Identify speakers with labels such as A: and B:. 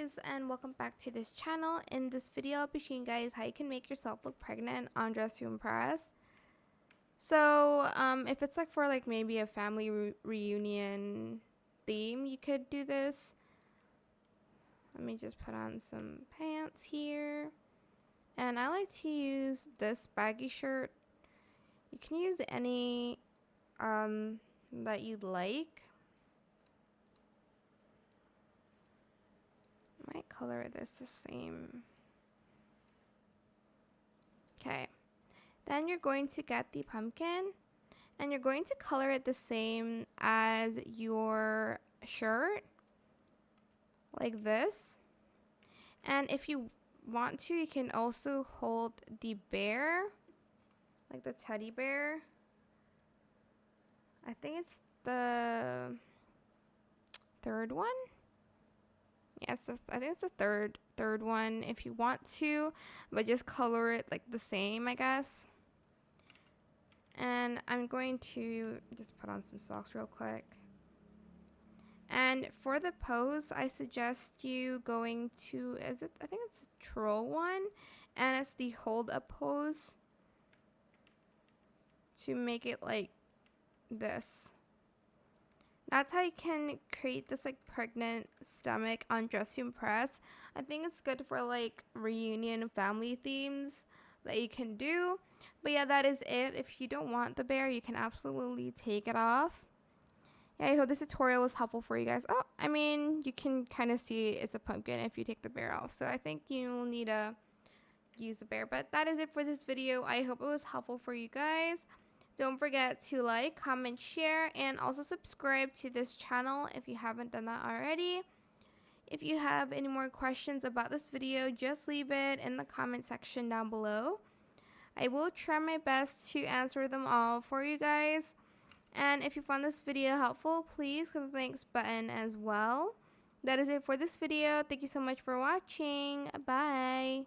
A: guys, and welcome back to this channel. In this video I'll be showing you guys how you can make yourself look pregnant on Dress to Impress. So if it's like for like maybe a family reunion theme, you could do this. Let me just put on some pants here, and I like to use this baggy shirt. You can use any that you'd like. I might color this the same. Okay, then you're going to get the pumpkin and you're going to color it the same as your shirt, like this. And if you want to, you can also hold the bear, like the teddy bear. I think it's the third one. Yes, I think it's the third one if you want to, but just color it like the same, I guess. And I'm going to just put on some socks real quick. And for the pose, I suggest you going to, I think it's the troll one, and it's the hold up pose to make it like this. That's how you can create this like pregnant stomach on Dress to Impress. I think it's good for like reunion family themes that you can do. But yeah, that is it. If you don't want the bear, you can absolutely take it off. Yeah, I hope this tutorial was helpful for you guys. Oh, I mean, you can kind of see it's a pumpkin if you take the bear off. So I think you'll need to use the bear. But that is it for this video. I hope it was helpful for you guys. Don't forget to like, comment, share, and also subscribe to this channel if you haven't done that already. If you have any more questions about this video, just leave it in the comment section down below. I will try my best to answer them all for you guys. And if you found this video helpful, please click the thanks button as well. That is it for this video. Thank you so much for watching. Bye.